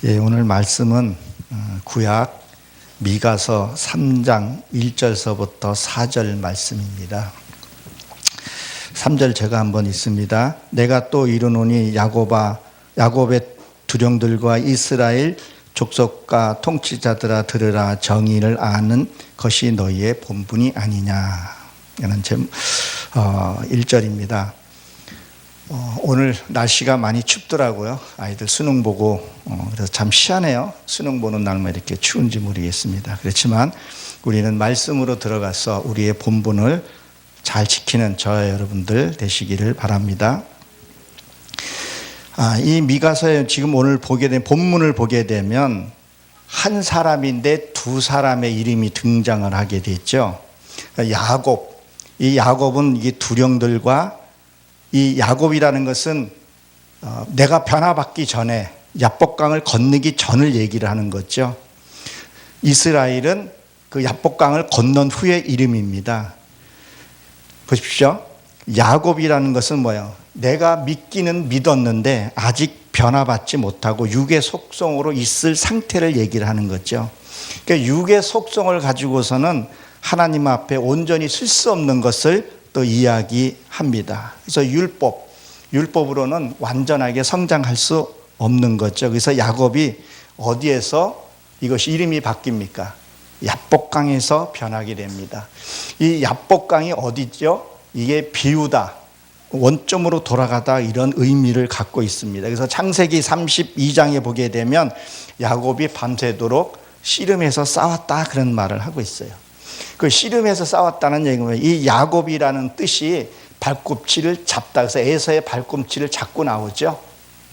예, 오늘 말씀은 구약 미가서 3장 1절서부터 4절 말씀입니다. 3절 제가 한번 읽습니다. 내가 또 이르노니 야곱의 두령들과 이스라엘 족속과 통치자들아 들으라. 정의를 아는 것이 너희의 본분이 아니냐. 이는 1절입니다. 오늘 날씨가 많이 춥더라고요. 아이들 수능 보고 그래서 참 희한해요. 수능 보는 날만 이렇게 추운지 모르겠습니다. 그렇지만 우리는 말씀으로 들어가서 우리의 본분을 잘 지키는 저와 여러분들 되시기를 바랍니다. 이 미가서에 지금 오늘 보게 된 본문을 보게 되면 한 사람인데 두 사람의 이름이 등장을 하게 됐죠. 야곱, 이 야곱은 이 두령들과 이 야곱이라는 것은 내가 변화받기 전에 야복강을 건너기 전을 얘기를 하는 거죠. 이스라엘은 그 야복강을 건넌 후의 이름입니다. 보십시오. 야곱이라는 것은 뭐예요? 내가 믿기는 믿었는데 아직 변화받지 못하고 육의 속성으로 있을 상태를 얘기를 하는 거죠. 그러니까 육의 속성을 가지고서는 하나님 앞에 온전히 쓸 수 없는 것을 또 이야기합니다. 그래서 율법으로는 완전하게 성장할 수 없는 거죠. 그래서 야곱이 어디에서 이것이 이름이 바뀝니까? 야복강에서 변하게 됩니다. 이 야복강이 어디죠? 이게 비우다, 원점으로 돌아가다 이런 의미를 갖고 있습니다. 그래서 창세기 32장에 보게 되면 야곱이 밤새도록 씨름해서 싸웠다 그런 말을 하고 있어요. 그 씨름해서 싸웠다는 얘기는 이 야곱이라는 뜻이 발꿈치를 잡다. 그래서 에서의 발꿈치를 잡고 나오죠.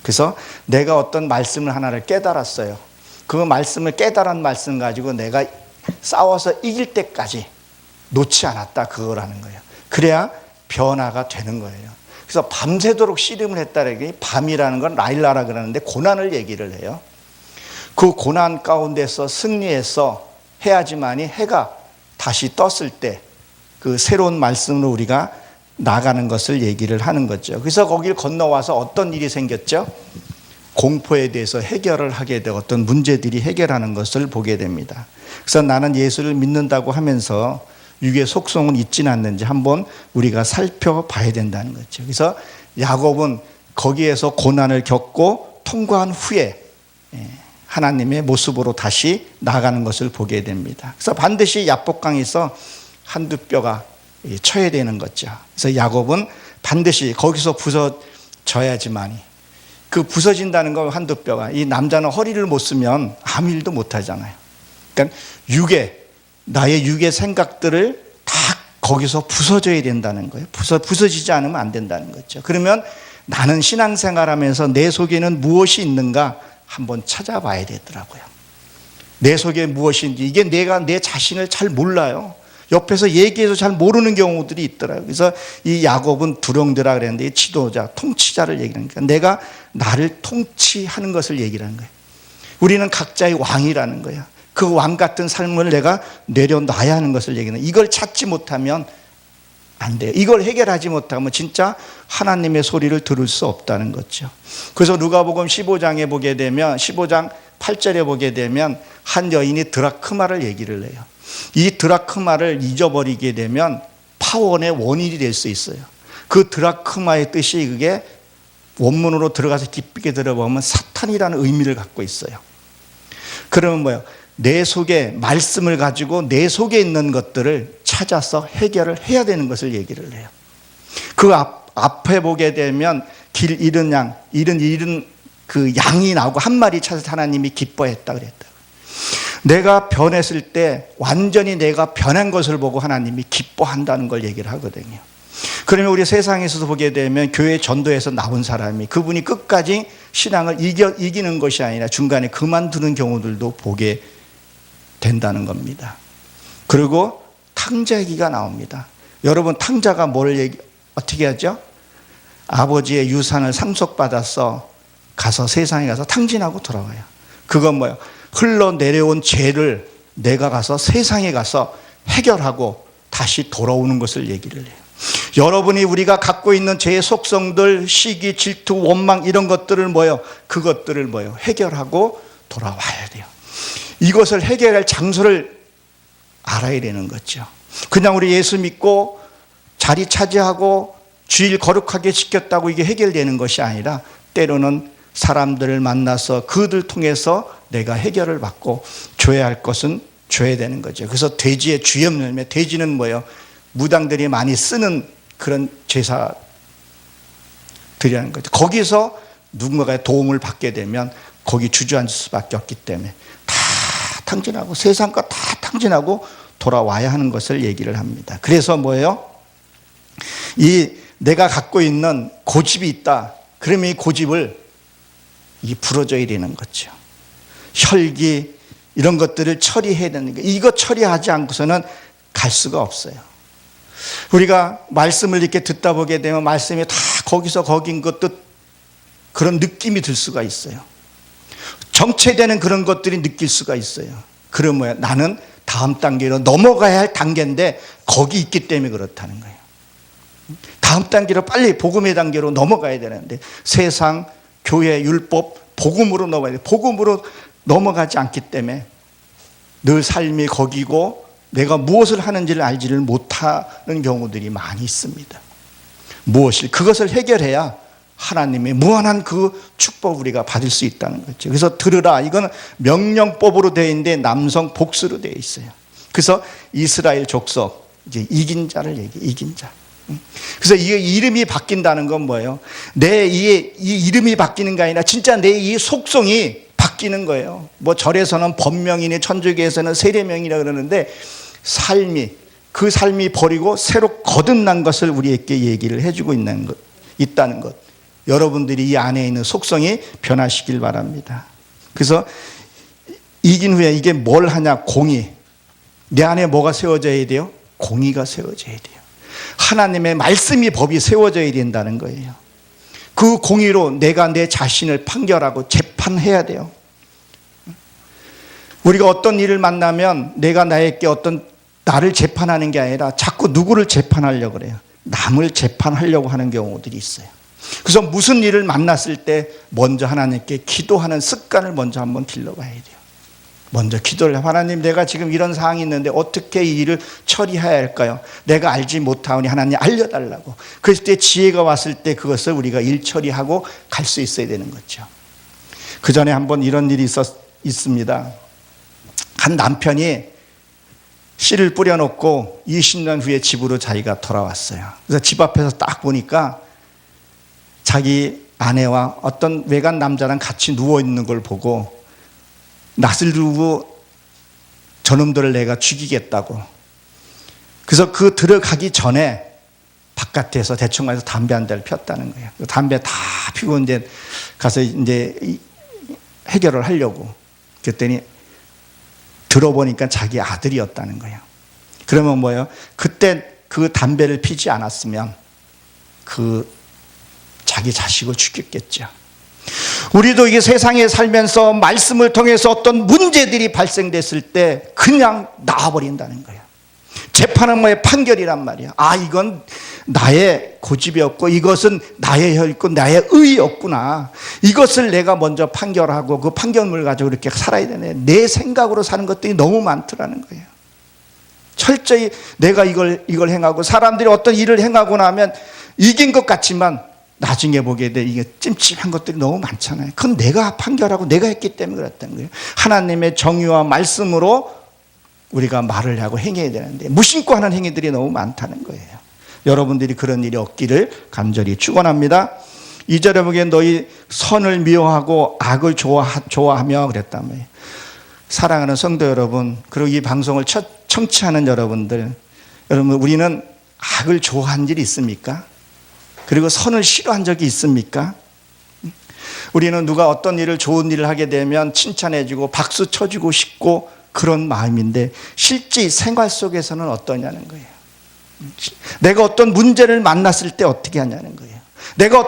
그래서 내가 어떤 말씀을 하나를 깨달았어요. 그 말씀을 깨달은 말씀 가지고 내가 싸워서 이길 때까지 놓지 않았다 그거라는 거예요. 그래야 변화가 되는 거예요. 그래서 밤새도록 씨름을 했다는 게 밤이라는 건 라일라라 그러는데 고난을 얘기를 해요. 그 고난 가운데서 승리해서 해야지만이 해가 다시 떴을 때 그 새로운 말씀으로 우리가 나가는 것을 얘기를 하는 거죠. 그래서 거길 건너와서 어떤 일이 생겼죠? 공포에 대해서 해결을 하게 되고 어떤 문제들이 해결하는 것을 보게 됩니다. 그래서 나는 예수를 믿는다고 하면서 육의 속성은 있지는 않는지 한번 우리가 살펴봐야 된다는 거죠. 그래서 야곱은 거기에서 고난을 겪고 통과한 후에 하나님의 모습으로 다시 나아가는 것을 보게 됩니다. 그래서 반드시 야복강에서 한두 뼈가 쳐야 되는 거죠. 그래서 야곱은 반드시 거기서 부서져야지만이, 그 부서진다는 건 한두 뼈가, 이 남자는 허리를 못 쓰면 아무 일도 못 하잖아요. 그러니까 나의 육의 생각들을 다 거기서 부서져야 된다는 거예요. 부서지지 않으면 안 된다는 거죠. 그러면 나는 신앙생활하면서 내 속에는 무엇이 있는가 한번 찾아봐야 되더라고요. 내 속에 무엇인지, 이게 내가 내 자신을 잘 몰라요. 옆에서 얘기해서 잘 모르는 경우들이 있더라고요. 그래서 이 야곱은 두령들이라 그랬는데 지도자, 통치자를 얘기하니까 내가 나를 통치하는 것을 얘기를 하는 거예요. 우리는 각자의 왕이라는 거예요. 그 왕 같은 삶을 내가 내려놔야 하는 것을 얘기하는 거예요. 이걸 찾지 못하면 안 돼요. 이걸 해결하지 못하면 진짜 하나님의 소리를 들을 수 없다는 거죠. 그래서 누가복음 15장에 보게 되면 15장 8절에 보게 되면 한 여인이 드라크마를 얘기를 해요. 이 드라크마를 잊어버리게 되면 파원의 원인이 될 수 있어요. 그 드라크마의 뜻이 그게 원문으로 들어가서 깊게 들어보면 사탄이라는 의미를 갖고 있어요. 그러면 뭐예요? 내 속에 말씀을 가지고 내 속에 있는 것들을 찾아서 해결을 해야 되는 것을 얘기를 해요. 그 앞에 보게 되면 길 잃은 양, 잃은 그 양이 나오고 한 마리 찾아서 하나님이 기뻐했다 그랬다. 내가 변했을 때 완전히 내가 변한 것을 보고 하나님이 기뻐한다는 걸 얘기를 하거든요. 그러면 우리 세상에서도 보게 되면 교회 전도에서 나온 사람이 그분이 끝까지 신앙을 이기는 것이 아니라 중간에 그만두는 경우들도 보게 된다는 겁니다. 그리고 탕자 얘기가 나옵니다. 여러분, 탕자가 어떻게 하죠? 아버지의 유산을 상속받아서 가서 세상에 가서 탕진하고 돌아와요. 그건 뭐예요? 흘러내려온 죄를 내가 가서 세상에 가서 해결하고 다시 돌아오는 것을 얘기를 해요. 여러분이 우리가 갖고 있는 죄의 속성들, 시기, 질투, 원망 이런 것들을 그것들을 해결하고 돌아와야 돼요. 이것을 해결할 장소를 알아야 되는 거죠. 그냥 우리 예수 믿고 자리 차지하고 주일 거룩하게 지켰다고 이게 해결되는 것이 아니라 때로는 사람들을 만나서 그들 통해서 내가 해결을 받고 줘야 할 것은 줘야 되는 거죠. 그래서 돼지의 주염 열매, 돼지는 뭐예요? 무당들이 많이 쓰는 그런 제사 드리는 거죠. 거기서 누군가의 도움을 받게 되면 거기 주저앉을 수밖에 없기 때문에 다 탕진하고 세상 것 다 탕진하고 돌아와야 하는 것을 얘기를 합니다. 그래서 뭐예요? 이 내가 갖고 있는 고집이 있다. 그러면 이 고집을 풀어줘야 되는 거죠. 혈기 이런 것들을 처리해야 되는 거예요. 이거 처리하지 않고서는 갈 수가 없어요. 우리가 말씀을 이렇게 듣다 보게 되면 말씀이 다 거기서 거긴 것도 그런 느낌이 들 수가 있어요. 정체되는 그런 것들이 느낄 수가 있어요. 그러면 나는 다음 단계로 넘어가야 할 단계인데 거기 있기 때문에 그렇다는 거예요. 다음 단계로 빨리 복음의 단계로 넘어가야 되는데 세상, 교회, 율법, 복음으로 넘어가야 돼요. 복음으로 넘어가지 않기 때문에 늘 삶이 거기고 내가 무엇을 하는지를 알지를 못하는 경우들이 많이 있습니다. 그것을 해결해야 하나님의 무한한 그 축복 우리가 받을 수 있다는 거죠. 그래서 들으라. 이건 명령법으로 되어 있는데 남성 복수로 되어 있어요. 그래서 이스라엘 족속 이제 이긴 자를 얘기해. 이긴 자. 그래서 이 이름이 바뀐다는 건 뭐예요? 내 이 이름이 바뀌는 게 아니라 진짜 내 이 속성이 바뀌는 거예요. 뭐 절에서는 법명이니 천주교에서는 세례명이라 그러는데 그 삶이 버리고 새로 거듭난 것을 우리에게 얘기를 해주고 있다는 것. 여러분들이 이 안에 있는 속성이 변화시길 바랍니다. 그래서 이긴 후에 이게 뭘 하냐? 공의. 내 안에 뭐가 세워져야 돼요? 공의가 세워져야 돼요. 하나님의 말씀이 법이 세워져야 된다는 거예요. 그 공의로 내가 내 자신을 판결하고 재판해야 돼요. 우리가 어떤 일을 만나면 내가 나에게 나를 재판하는 게 아니라 자꾸 누구를 재판하려고 그래요. 남을 재판하려고 하는 경우들이 있어요. 그래서 무슨 일을 만났을 때 먼저 하나님께 기도하는 습관을 먼저 한번 길러봐야 돼요. 먼저 기도를 해요. 하나님, 내가 지금 이런 상황이 있는데 어떻게 이 일을 처리해야 할까요? 내가 알지 못하오니 하나님 알려달라고. 그랬을 때 지혜가 왔을 때 그것을 우리가 일 처리하고 갈 수 있어야 되는 거죠. 그 전에 한번 이런 일이 있습니다. 한 남편이 씨를 뿌려놓고 20년 후에 집으로 자기가 돌아왔어요. 그래서 집 앞에서 딱 보니까 자기 아내와 어떤 외간 남자랑 같이 누워있는 걸 보고 낯을 두고 저놈들을 내가 죽이겠다고. 그래서 들어가기 전에 바깥에서 대충 가서 담배 한 대를 폈다는 거예요. 담배 다 피고 이제 가서 이제 해결을 하려고. 그랬더니 들어보니까 자기 아들이었다는 거예요. 그러면 뭐예요? 그때 그 담배를 피지 않았으면 자기 자식을 죽였겠죠. 우리도 이 세상에 살면서 말씀을 통해서 어떤 문제들이 발생됐을 때 그냥 나와버린다는 거예요. 재판은 뭐예요? 판결이란 말이야. 이건 나의 고집이었고 이것은 나의 혈이었고 나의 의였구나. 이것을 내가 먼저 판결하고 그 판결문을 가지고 이렇게 살아야 되네. 내 생각으로 사는 것들이 너무 많더라는 거예요. 철저히 내가 이걸 행하고 사람들이 어떤 일을 행하고 나면 이긴 것 같지만 나중에 보게 돼 이게 찜찜한 것들이 너무 많잖아요. 그건 내가 판결하고 내가 했기 때문에 그랬다는 거예요. 하나님의 정의와 말씀으로 우리가 말을 하고 행해야 되는데 무심코 하는 행위들이 너무 많다는 거예요. 여러분들이 그런 일이 없기를 간절히 축원합니다. 2절에 보기엔 너희 선을 미워하고 악을 좋아하며 그랬단 말이에요. 사랑하는 성도 여러분, 그리고 이 방송을 청취하는 여러분들, 여러분 우리는 악을 좋아한 일이 있습니까? 그리고 선을 싫어한 적이 있습니까? 우리는 누가 어떤 일을 좋은 일을 하게 되면 칭찬해주고 박수 쳐주고 싶고 그런 마음인데 실제 생활 속에서는 어떠냐는 거예요. 내가 어떤 문제를 만났을 때 어떻게 하냐는 거예요. 내가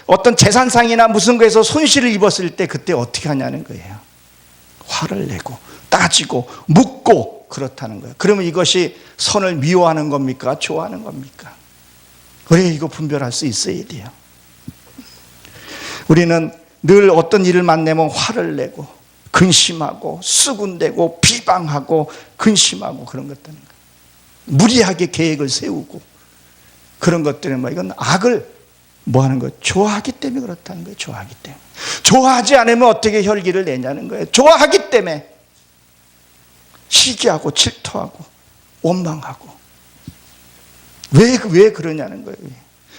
어떤 재산상이나 무슨 거에서 손실을 입었을 때 그때 어떻게 하냐는 거예요. 화를 내고 따지고 묻고 그렇다는 거예요. 그러면 이것이 선을 미워하는 겁니까? 좋아하는 겁니까? 왜 이거 분별할 수 있어야 돼요. 우리는 늘 어떤 일을 만나면 화를 내고 근심하고 수군대고 비방하고 근심하고 그런 것들은 무리하게 계획을 세우고 그런 것들은 이건 악을 하는 거예요? 좋아하기 때문에 그렇다는 거예요. 좋아하기 때문에. 좋아하지 않으면 어떻게 혈기를 내냐는 거예요. 좋아하기 때문에 시기하고 질투하고 원망하고. 왜 그러냐는 거예요.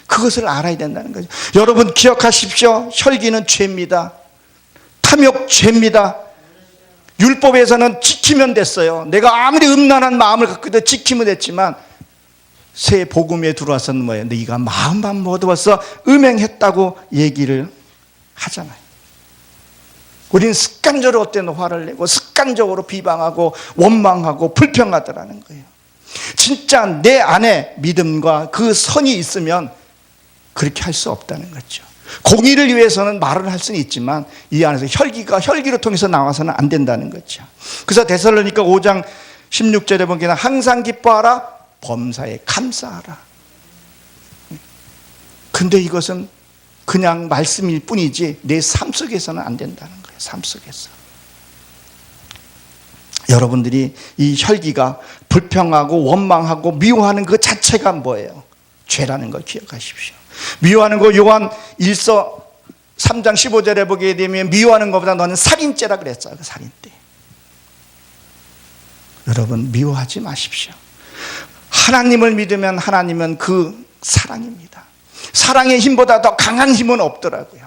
그것을 알아야 된다는 거죠. 여러분 기억하십시오. 혈기는 죄입니다. 탐욕 죄입니다. 율법에서는 지키면 됐어요. 내가 아무리 음란한 마음을 갖고도 지키면 됐지만 새 복음에 들어와서는 뭐예요? 네가 마음만 먹어서 음행했다고 얘기를 하잖아요. 우리는 습관적으로 어떤 화를 내고 습관적으로 비방하고 원망하고 불평하더라는 거예요. 진짜 내 안에 믿음과 그 선이 있으면 그렇게 할 수 없다는 거죠. 공의를 위해서는 말을 할 수는 있지만 이 안에서 혈기를 통해서 나와서는 안 된다는 거죠. 그래서 데살로니가 5장 16절에 보기에는 항상 기뻐하라, 범사에 감사하라. 근데 이것은 그냥 말씀일 뿐이지 내 삶 속에서는 안 된다는 거예요. 삶 속에서. 여러분들이 이 혈기가 불평하고 원망하고 미워하는 그 자체가 뭐예요? 죄라는 걸 기억하십시오. 미워하는 거 요한 1서 3장 15절에 보게 되면 미워하는 것보다 너는 살인죄라 그랬어요. 그 살인죄. 여러분 미워하지 마십시오. 하나님을 믿으면 하나님은 그 사랑입니다. 사랑의 힘보다 더 강한 힘은 없더라고요.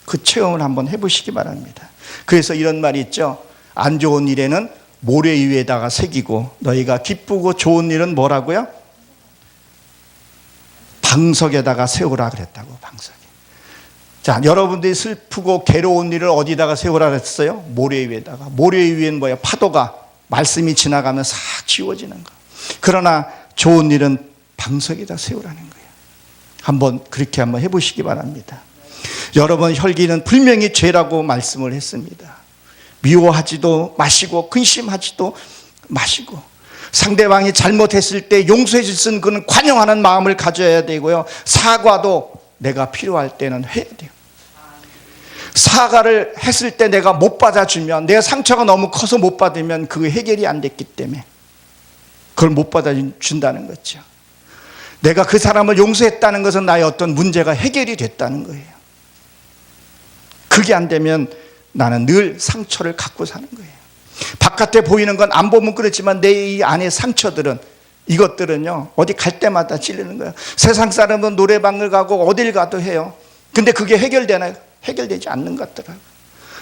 그 체험을 한번 해보시기 바랍니다. 그래서 이런 말이 있죠. 안 좋은 일에는 모래 위에다가 새기고 너희가 기쁘고 좋은 일은 뭐라고요? 방석에다가 세우라 그랬다고. 방석에. 자, 여러분들이 슬프고 괴로운 일을 어디다가 세우라 그랬어요? 모래 위에다가. 모래 위에는 뭐예요? 파도가 말씀이 지나가면 싹 지워지는 거. 그러나 좋은 일은 방석에다 세우라는 거예요. 한번 그렇게 한번 해보시기 바랍니다. 여러분 혈기는 분명히 죄라고 말씀을 했습니다. 미워하지도 마시고 근심하지도 마시고 상대방이 잘못했을 때 용서해 줄 수 있는 그는 관용하는 마음을 가져야 되고요. 사과도 내가 필요할 때는 해야 돼요. 사과를 했을 때 내가 못 받아주면 내가 상처가 너무 커서 못 받으면 그 해결이 안 됐기 때문에 그걸 못 받아준다는 거죠. 내가 그 사람을 용서했다는 것은 나의 어떤 문제가 해결이 됐다는 거예요. 그게 안 되면 나는 늘 상처를 갖고 사는 거예요. 바깥에 보이는 건 안 보면 그렇지만 내 이 안의 상처들은 이것들은요 어디 갈 때마다 찔리는 거예요. 세상 사람은 노래방을 가고 어딜 가도 해요. 근데 그게 해결되나요? 해결되지 않는 것 같더라고요.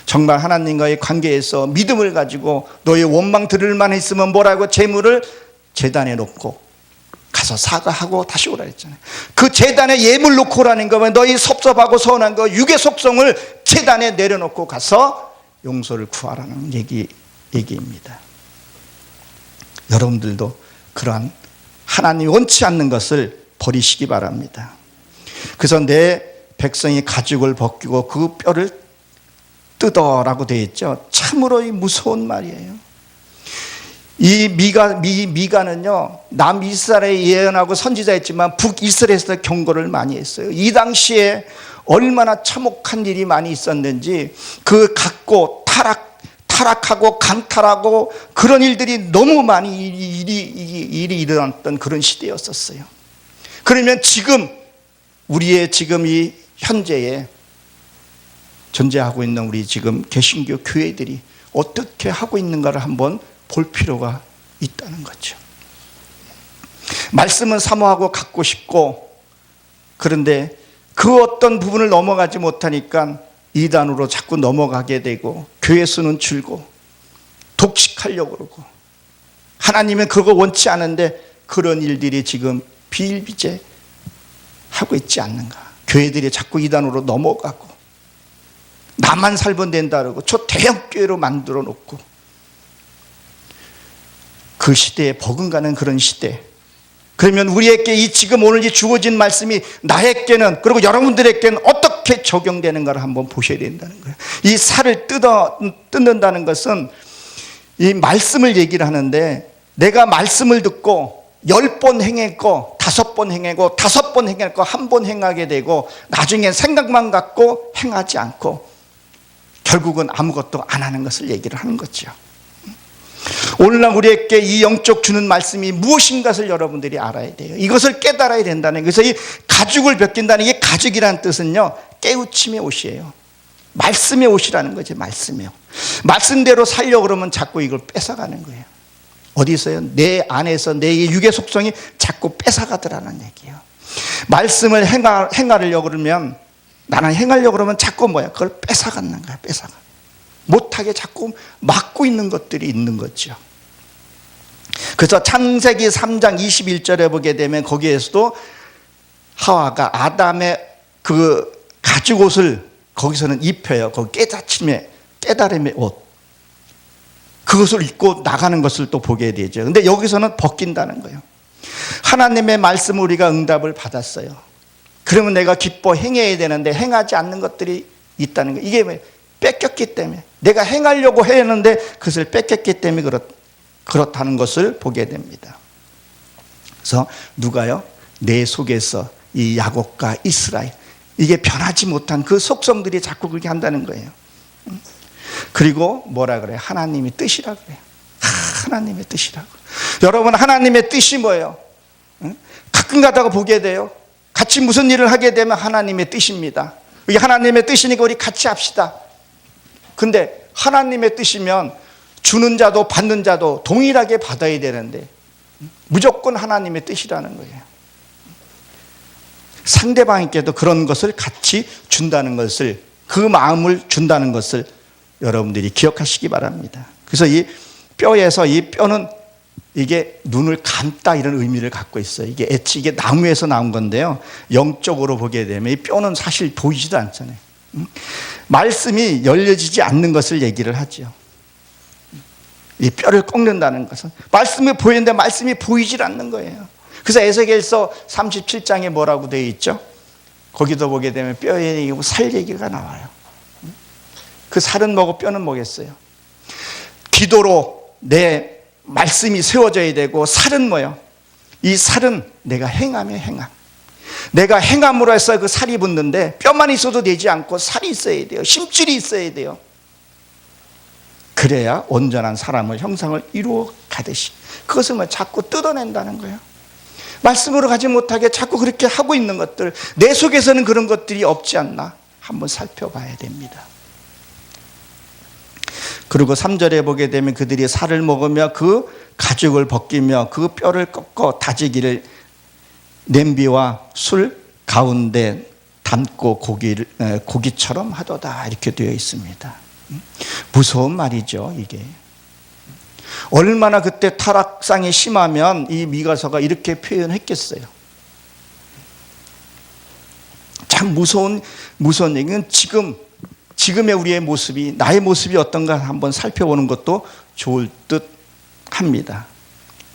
정말 하나님과의 관계에서 믿음을 가지고 너의 원망 들을 만 있으면 뭐라고 재물을 제단에 놓고 가서 사과하고 다시 오라 했잖아요. 그 제단에 예물 놓고 오라는 거면 너희 섭섭하고 서운한 거 육의 속성을 제단에 내려놓고 가서 용서를 구하라는 얘기입니다. 여러분들도 그러한 하나님이 원치 않는 것을 버리시기 바랍니다. 그래서 내 백성이 가죽을 벗기고 그 뼈를 뜯어라고 되어 있죠. 참으로 무서운 말이에요. 이 미가는요 남이스라엘에 예언하고 선지자였지만 북이스라엘에서 경고를 많이 했어요. 이 당시에 얼마나 참혹한 일이 많이 있었는지 그 갖고 타락하고 강탈하고 그런 일들이 너무 많이 일이 일어났던 그런 시대였었어요. 그러면 지금 우리의 지금 이 현재에 존재하고 있는 우리 지금 개신교 교회들이 어떻게 하고 있는가를 한번 볼 필요가 있다는 거죠. 말씀은 사모하고 갖고 싶고 그런데 그 어떤 부분을 넘어가지 못하니까 이단으로 자꾸 넘어가게 되고 교회 수는 줄고 독식하려고 그러고 하나님은 그거 원치 않은데 그런 일들이 지금 비일비재 하고 있지 않는가. 교회들이 자꾸 이단으로 넘어가고 나만 살면 된다 그러고 저 대형교회로 만들어 놓고 그 시대에 버금가는 그런 시대. 그러면 우리에게 이 지금 오늘 이 주어진 말씀이 나에게는 그리고 여러분들에게는 어떻게 적용되는가를 한번 보셔야 된다는 거예요. 이 살을 뜯는다는 것은 이 말씀을 얘기를 하는데 내가 말씀을 듣고 10번 행했고 5번 행하고 5번 행했고 1번 행하게 되고 나중에 생각만 갖고 행하지 않고 결국은 아무것도 안 하는 것을 얘기를 하는 거죠. 오늘날 우리에게 이 영적 주는 말씀이 무엇인 것을 여러분들이 알아야 돼요. 이것을 깨달아야 된다는 거예요. 그래서 이 가죽을 벗긴다는 게, 가죽이라는 뜻은요, 깨우침의 옷이에요. 말씀의 옷이라는 거죠. 말씀이요. 말씀대로 살려고 그러면 자꾸 이걸 뺏어가는 거예요. 어디서요? 내 안에서 내 육의 속성이 자꾸 뺏어가더라는 얘기예요. 말씀을 행하려고 그러면, 나는 행하려고 그러면 자꾸 뭐야? 그걸 뺏어가는 거야. 뺏어가. 못하게 자꾸 막고 있는 것들이 있는 거죠. 그래서 창세기 3장 21절에 보게 되면 거기에서도 하와가 아담의 그 가죽옷을 거기서는 입혀요. 거기 깨달음의 옷, 그것을 입고 나가는 것을 또 보게 되죠. 근데 여기서는 벗긴다는 거예요. 하나님의 말씀을 우리가 응답을 받았어요. 그러면 내가 기뻐 행해야 되는데 행하지 않는 것들이 있다는 거예요. 이게 왜? 뺏겼기 때문에. 내가 행하려고 했는데 그것을 뺏겼기 때문에 그렇다는 것을 보게 됩니다. 그래서 누가요? 내 속에서 이 야곱과 이스라엘, 이게 변하지 못한 그 속성들이 자꾸 그렇게 한다는 거예요. 그리고 뭐라 그래요? 하나님의 뜻이라 그래요. 하나님의 뜻이라고. 여러분, 하나님의 뜻이 뭐예요? 가끔 가다가 보게 돼요. 같이 무슨 일을 하게 되면 하나님의 뜻입니다. 이게 하나님의 뜻이니까 우리 같이 합시다. 근데 하나님의 뜻이면 주는 자도 받는 자도 동일하게 받아야 되는데 무조건 하나님의 뜻이라는 거예요. 상대방에게도 그런 것을 같이 준다는 것을, 그 마음을 준다는 것을 여러분들이 기억하시기 바랍니다. 그래서 이 뼈에서, 이 뼈는 이게 눈을 감다 이런 의미를 갖고 있어요. 이게 나무에서 나온 건데요, 영적으로 보게 되면 이 뼈는 사실 보이지도 않잖아요. 말씀이 열려지지 않는 것을 얘기를 하죠. 이 뼈를 꺾는다는 것은 말씀이 보이는데 말씀이 보이질 않는 거예요. 그래서 에스겔서 37장에 뭐라고 되어 있죠? 거기도 보게 되면 뼈 얘기고 살 얘기가 나와요. 그 살은 뭐고 뼈는 뭐겠어요? 기도로 내 말씀이 세워져야 되고, 살은 뭐예요? 이 살은 내가 행함에 행함. 내가 행함으로 해서 그 살이 붙는데 뼈만 있어도 되지 않고 살이 있어야 돼요. 심줄이 있어야 돼요. 그래야 온전한 사람의 형상을 이루어 가듯이. 그것을 뭐 자꾸 뜯어낸다는 거예요. 말씀으로 가지 못하게 자꾸 그렇게 하고 있는 것들, 내 속에서는 그런 것들이 없지 않나 한번 살펴봐야 됩니다. 그리고 3절에 보게 되면 그들이 살을 먹으며 그 가죽을 벗기며 그 뼈를 꺾어 다지기를 냄비와 술 가운데 담고 고기처럼 하도다, 이렇게 되어 있습니다. 무서운 말이죠, 이게. 얼마나 그때 타락상이 심하면 이 미가서가 이렇게 표현했겠어요. 참 무서운 얘기는 지금의 우리의 모습이, 나의 모습이 어떤가 한번 살펴보는 것도 좋을 듯 합니다.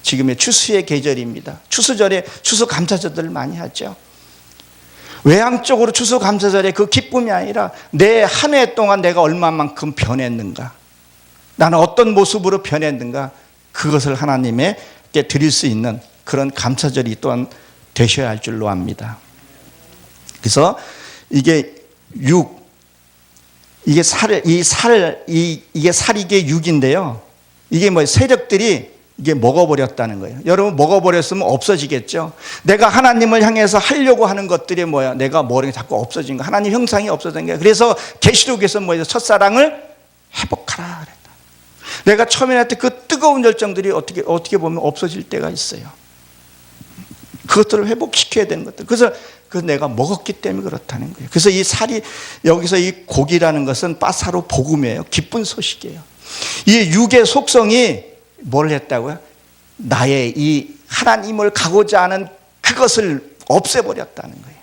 지금의 추수의 계절입니다. 추수절에 추수감사절들을 많이 하죠. 외향적으로 추수감사절에 그 기쁨이 아니라 내 한 해 동안 내가 얼마만큼 변했는가, 나는 어떤 모습으로 변했는가, 그것을 하나님께 드릴 수 있는 그런 감사절이 또한 되셔야 할 줄로 압니다. 그래서 이게 이게 이게 육인데요. 이게 뭐 세력들이 이게 먹어버렸다는 거예요. 여러분, 먹어버렸으면 없어지겠죠. 내가 하나님을 향해서 하려고 하는 것들이 뭐야? 내가 뭐라고 자꾸 없어진 거. 하나님 형상이 없어진 거예요. 그래서 계시록에서 뭐예요? 첫사랑을 회복하라 그랬다. 내가 처음에 할 때 그 뜨거운 열정들이 어떻게 보면 없어질 때가 있어요. 그것들을 회복시켜야 되는 것들. 그래서 내가 먹었기 때문에 그렇다는 거예요. 그래서 이 살이, 여기서 이 고기라는 것은 빠사로 복음이에요. 기쁜 소식이에요. 이 육의 속성이 뭘 했다고요? 나의 이 하나님을 가고자 하는 그것을 없애버렸다는 거예요.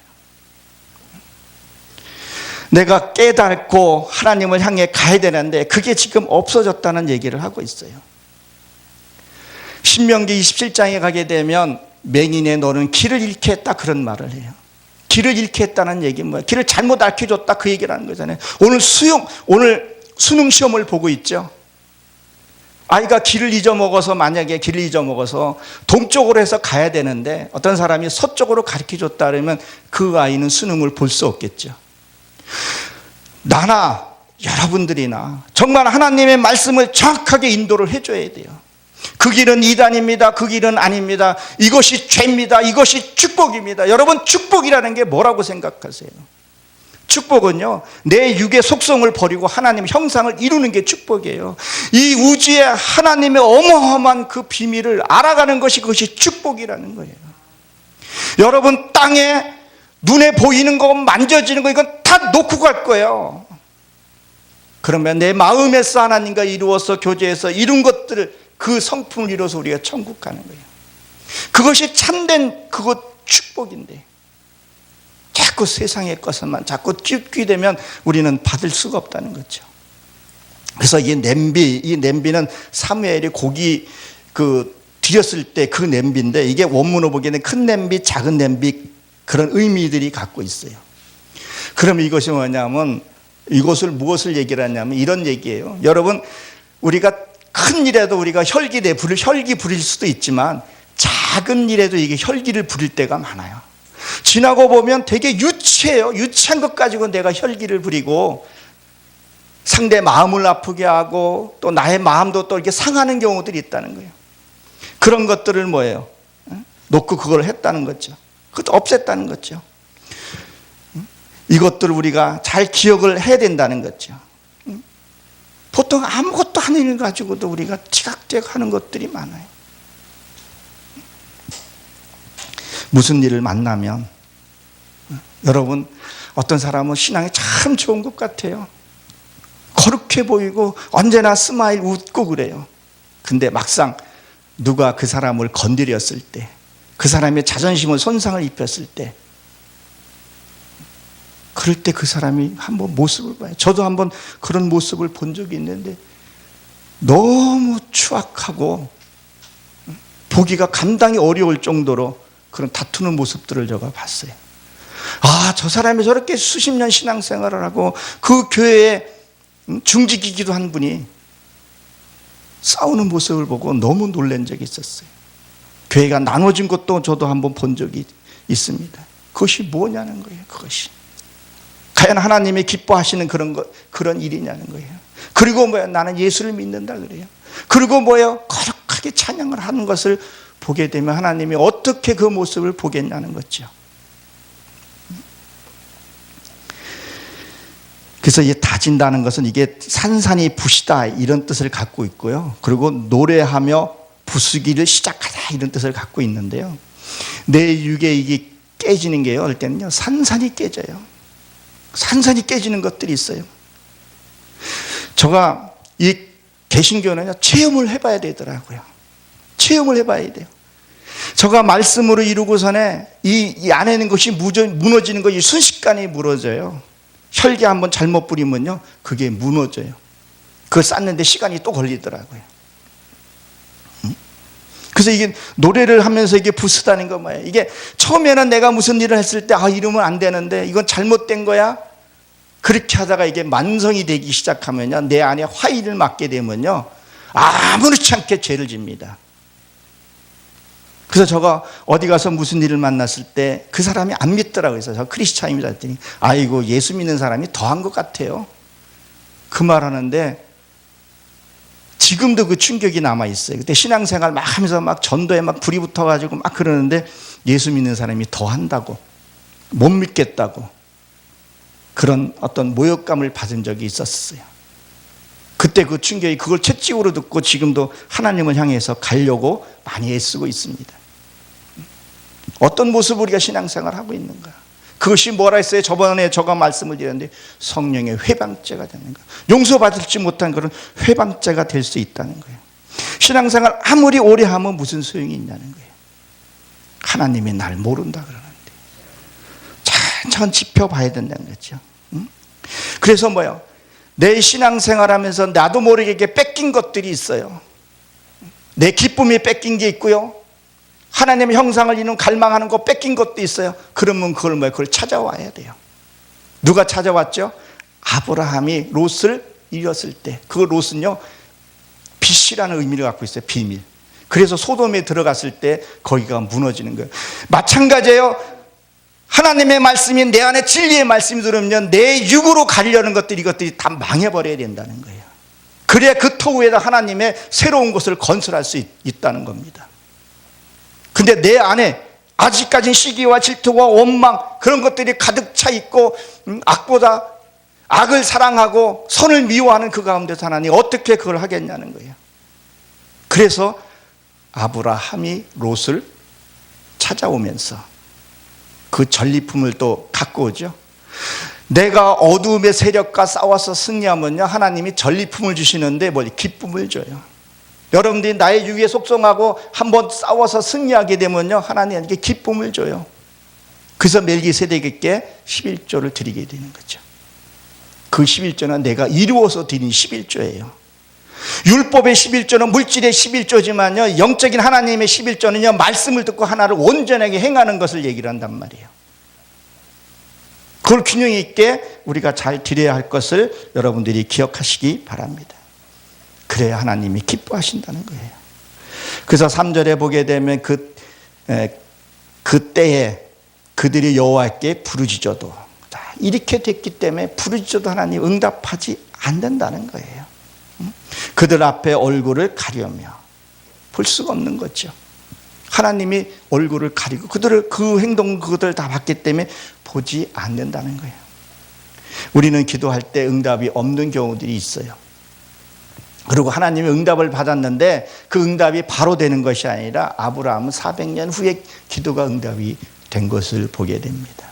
내가 깨닫고 하나님을 향해 가야 되는데 그게 지금 없어졌다는 얘기를 하고 있어요. 신명기 27장에 가게 되면 맹인의 너는 길을 잃게 했다, 그런 말을 해요. 길을 잃게 했다는 얘기는 뭐예요? 길을 잘못 알려줬다, 그 얘기를 하는 거잖아요. 오늘 수능 시험을 보고 있죠. 아이가 만약에 길을 잊어먹어서 동쪽으로 해서 가야 되는데 어떤 사람이 서쪽으로 가르쳐줬다 그러면 그 아이는 수능을 볼 수 없겠죠. 나나 여러분들이나 정말 하나님의 말씀을 정확하게 인도를 해줘야 돼요. 그 길은 이단입니다. 그 길은 아닙니다. 이것이 죄입니다. 이것이 축복입니다. 여러분, 축복이라는 게 뭐라고 생각하세요? 축복은요, 내 육의 속성을 버리고 하나님의 형상을 이루는 게 축복이에요. 이 우주에 하나님의 어마어마한 그 비밀을 알아가는 것이, 그것이 축복이라는 거예요. 여러분, 땅에 눈에 보이는 거, 만져지는 거, 이건 다 놓고 갈 거예요. 그러면 내 마음에서 하나님과 이루어서 교제해서 이룬 것들을, 그 성품을 이뤄서 우리가 천국 가는 거예요. 그것이 참된 그것 축복인데, 자꾸 세상의 것만 자꾸 끼되면 우리는 받을 수가 없다는 거죠. 그래서 이 냄비는 사무엘이 고기 드렸을 때 그 냄비인데, 이게 원문으로 보기에는 큰 냄비, 작은 냄비, 그런 의미들이 갖고 있어요. 그럼 이것이 뭐냐면, 이것을 무엇을 얘기를 하냐면 이런 얘기예요. 여러분, 우리가 큰 일에도 우리가 혈기 부릴 수도 있지만, 작은 일에도 이게 혈기를 부릴 때가 많아요. 지나고 보면 되게 유치해요. 유치한 것 가지고 내가 혈기를 부리고 상대 마음을 아프게 하고 또 나의 마음도 또 이렇게 상하는 경우들이 있다는 거예요. 그런 것들을 뭐예요? 놓고 그걸 했다는 거죠. 그것도 없앴다는 거죠. 이것들을 우리가 잘 기억을 해야 된다는 거죠. 보통 아무것도 하는 일 가지고도 우리가 지각지각 하는 것들이 많아요. 무슨 일을 만나면, 여러분, 어떤 사람은 신앙이 참 좋은 것 같아요. 거룩해 보이고 언제나 스마일 웃고 그래요. 근데 막상 누가 그 사람을 건드렸을 때, 그 사람의 자존심을 손상을 입혔을 때, 그럴 때 그 사람이 한번 모습을 봐요. 저도 한번 그런 모습을 본 적이 있는데 너무 추악하고 보기가 감당이 어려울 정도로 그런 다투는 모습들을 제가 봤어요. 아, 저 사람이 저렇게 수십 년 신앙생활을 하고 그 교회에 중직이기도 한 분이 싸우는 모습을 보고 너무 놀란 적이 있었어요. 교회가 나눠진 것도 저도 한번 본 적이 있습니다. 그것이 뭐냐는 거예요. 그것이 과연 하나님이 기뻐하시는 그런 일이냐는 거예요. 그리고 뭐야, 나는 예수를 믿는다 그래요. 그리고 뭐예요, 거룩하게 찬양을 하는 것을 보게 되면 하나님이 어떻게 그 모습을 보겠냐는 거죠. 그래서 이 다진다는 것은 이게 산산이 부시다 이런 뜻을 갖고 있고요. 그리고 노래하며 부수기를 시작하다 이런 뜻을 갖고 있는데요. 내 육에 이게 깨지는 게요, 어떨 때는요, 산산이 깨져요. 산산이 깨지는 것들이 있어요. 제가 이 개신교는요, 체험을 해봐야 되더라고요. 체험을 해봐야 돼요. 제가 말씀으로 이루고서는 이 안에 있는 것이 무너지는 것이 순식간에 무너져요. 혈기 한번 잘못 부리면요, 그게 무너져요. 그걸 쌓는데 시간이 또 걸리더라고요. 그래서 이게 노래를 하면서 이게 부수다는 건 뭐예요? 이게 처음에는 내가 무슨 일을 했을 때 이러면 안 되는데 이건 잘못된 거야. 그렇게 하다가 이게 만성이 되기 시작하면요, 내 안에 화의를 맞게 되면요, 아무렇지 않게 죄를 집니다. 그래서 제가 어디 가서 무슨 일을 만났을 때 그 사람이 안 믿더라고요. 그래서 저 크리스찬입니다 했더니, 아이고, 예수 믿는 사람이 더한 것 같아요. 그 말 하는데 지금도 그 충격이 남아 있어요. 그때 신앙생활 막 하면서 막 전도에 막 불이 붙어가지고 막 그러는데 예수 믿는 사람이 더 한다고, 못 믿겠다고, 그런 어떤 모욕감을 받은 적이 있었어요. 그때 그 충격이, 그걸 채찍으로 듣고 지금도 하나님을 향해서 가려고 많이 애쓰고 있습니다. 어떤 모습으로 우리가 신앙생활을 하고 있는가? 그것이 뭐라 했어요? 저번에 제가 말씀을 드렸는데 성령의 회방죄가 되는 거예요. 용서받을지 못한 그런 회방죄가 될 수 있다는 거예요. 신앙생활 아무리 오래 하면 무슨 소용이 있냐는 거예요. 하나님이 날 모른다 그러는데 천천히 짚어봐야 된다는 거죠. 그래서 뭐요? 내 신앙생활 하면서 나도 모르게 이게 뺏긴 것들이 있어요. 내 기쁨이 뺏긴 게 있고요, 하나님의 형상을 이룬 갈망하는 거 뺏긴 것도 있어요. 그러면 그걸 찾아와야 돼요. 누가 찾아왔죠? 아브라함이 롯을 잃었을 때, 그 롯은요, 빛이라는 의미를 갖고 있어요. 비밀. 그래서 소돔에 들어갔을 때 거기가 무너지는 거예요. 마찬가지예요. 하나님의 말씀이 내 안에 진리의 말씀이 들으면 내 육으로 가려는 것들, 이것들이 다 망해버려야 된다는 거예요. 그래야 그 터 위에다 하나님의 새로운 것을 건설할 수 있다는 겁니다. 근데 내 안에 아직까지 시기와 질투와 원망, 그런 것들이 가득 차 있고, 악보다 악을 사랑하고 선을 미워하는 그 가운데서 하나님 어떻게 그걸 하겠냐는 거예요. 그래서 아브라함이 롯을 찾아오면서 그 전리품을 또 갖고 오죠. 내가 어두움의 세력과 싸워서 승리하면요, 하나님이 전리품을 주시는데 기쁨을 줘요. 여러분들이 나의 육에 속성하고 한번 싸워서 승리하게 되면요, 하나님께 기쁨을 줘요. 그래서 멜기세덱에게 11조를 드리게 되는 거죠. 그 11조는 내가 이루어서 드린 11조예요. 율법의 11조는 물질의 11조지만요, 영적인 하나님의 11조는요, 말씀을 듣고 하나를 온전하게 행하는 것을 얘기를 한단 말이에요. 그걸 균형 있게 우리가 잘 드려야 할 것을 여러분들이 기억하시기 바랍니다. 그래야 하나님이 기뻐하신다는 거예요. 그래서 3절에 보게 되면 그때에 그들이 여호와께 부르짖어도, 이렇게 됐기 때문에 부르짖어도 하나님 응답하지 않는다는 거예요. 그들 앞에 얼굴을 가려며 볼 수가 없는 거죠. 하나님이 얼굴을 가리고 그들을, 그 행동 그것을 다 봤기 때문에 보지 않는다는 거예요. 우리는 기도할 때 응답이 없는 경우들이 있어요. 그리고 하나님의 응답을 받았는데 그 응답이 바로 되는 것이 아니라 아브라함은 400년 후에 기도가 응답이 된 것을 보게 됩니다.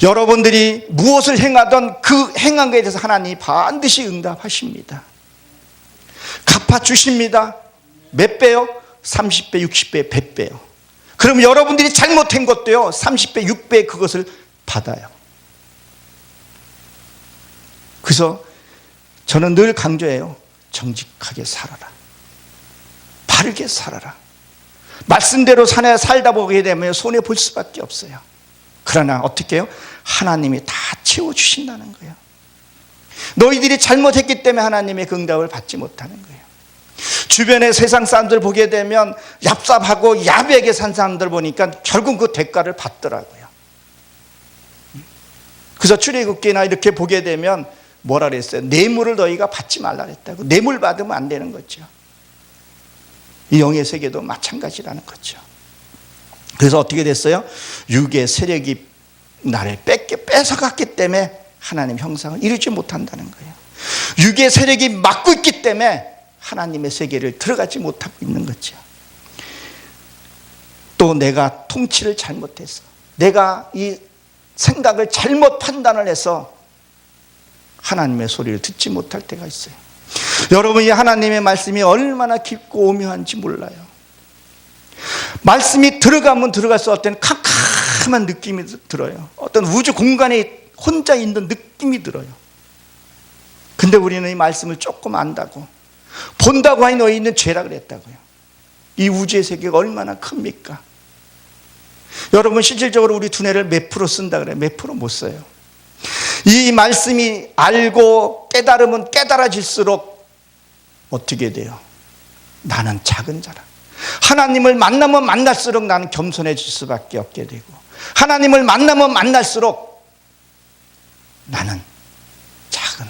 여러분들이 무엇을 행하던 그 행한 것에 대해서 하나님이 반드시 응답하십니다. 갚아주십니다. 몇 배요? 30배, 60배, 100배요. 그럼 여러분들이 잘못한 것도요, 30배, 6배 그것을 받아요. 그래서 저는 늘 강조해요. 정직하게 살아라. 바르게 살아라. 말씀대로 살다 보게 되면 손해 볼 수밖에 없어요. 그러나 어떻게 해요? 하나님이 다 채워주신다는 거예요. 너희들이 잘못했기 때문에 하나님의 그 응답을 받지 못하는 거예요. 주변의 세상 사람들 보게 되면 얍삽하고 야비하게 산 사람들 보니까 결국 그 대가를 받더라고요. 그래서 출애굽기나 이렇게 보게 되면 뭐라 그랬어요? 뇌물을 너희가 받지 말라 그랬다고. 뇌물 받으면 안 되는 거죠. 이 영의 세계도 마찬가지라는 거죠. 그래서 어떻게 됐어요? 육의 세력이 나를 뺏어갔기 때문에 하나님 형상을 이루지 못한다는 거예요. 육의 세력이 막고 있기 때문에 하나님의 세계를 들어가지 못하고 있는 거죠. 또 내가 통치를 잘못해서, 내가 이 생각을 잘못 판단을 해서 하나님의 소리를 듣지 못할 때가 있어요. 여러분이 하나님의 말씀이 얼마나 깊고 오묘한지 몰라요. 말씀이 들어가면 들어갈수록 어떤 캄캄한 느낌이 들어요. 어떤 우주 공간에 혼자 있는 느낌이 들어요. 근데 우리는 이 말씀을 조금 안다고, 본다고 하니 너희 있는 죄라 그랬다고요. 이 우주의 세계가 얼마나 큽니까? 여러분, 실질적으로 우리 두뇌를 몇 프로 쓴다 그래요? 몇 프로 못 써요. 이 말씀이 알고 깨달으면 깨달아질수록 어떻게 돼요? 나는 작은 자라. 하나님을 만나면 만날수록 나는 겸손해질 수밖에 없게 되고, 하나님을 만나면 만날수록 나는 작은,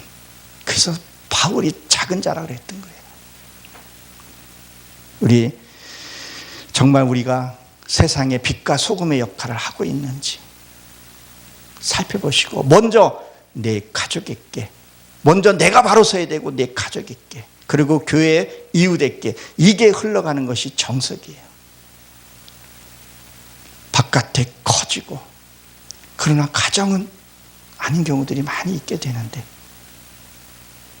그래서 바울이 작은 자라 그랬던 거예요. 우리 정말 우리가 세상의 빛과 소금의 역할을 하고 있는지 살펴보시고, 먼저 내 가족에게, 먼저 내가 바로 서야 되고 내 가족에게, 그리고 교회 이웃에게, 이게 흘러가는 것이 정석이에요. 바깥에 커지고, 그러나 가정은 아닌 경우들이 많이 있게 되는데,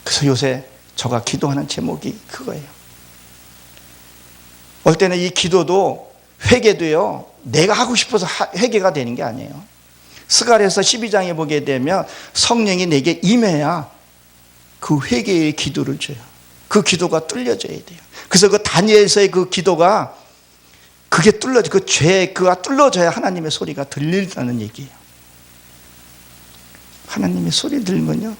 그래서 요새 제가 기도하는 제목이 그거예요. 올 때는 이 기도도, 회개도요, 내가 하고 싶어서 회개가 되는 게 아니에요. 스가랴서 12장에 보게 되면 성령이 내게 임해야 그 회개의 기도를 줘요. 그 기도가 뚫려져야 돼요. 그래서 그 다니엘서의 그 기도가, 그게 뚫려져, 그 죄, 그가 뚫려져야 하나님의 소리가 들린다는 얘기예요. 하나님의 소리 들으면요,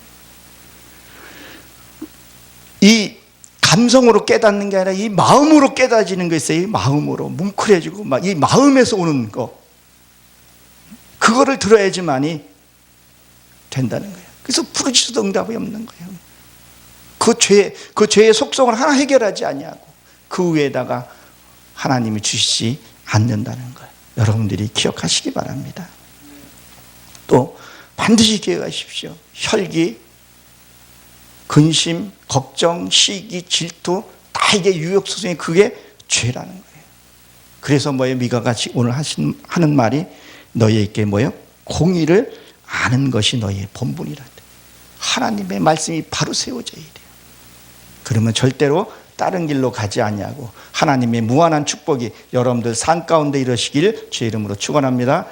이 감성으로 깨닫는 게 아니라 이 마음으로 깨닫지는 거 있어요. 이 마음으로 뭉클해지고 막 이 마음에서 오는 거, 그거를 들어야지만이 된다는 거예요. 그래서 부르짖어도 응답이 없는 거예요. 그 죄의 속성을 하나 해결하지 아니하고 그 위에다가 하나님이 주시지 않는다는 걸 여러분들이 기억하시기 바랍니다. 또 반드시 기억하십시오. 혈기, 근심, 걱정, 시기, 질투 다 이게 유혹소송이 그게 죄라는 거예요. 그래서 뭐예요? 미가가 오늘 하는 말이 너희에게 뭐예요? 공의를 아는 것이 너희의 본분이라. 하나님의 말씀이 바로 세워져야 돼요. 그러면 절대로 다른 길로 가지 아니하고 하나님의 무한한 축복이 여러분들 삶 가운데 이루어지길 주의 이름으로 축원합니다.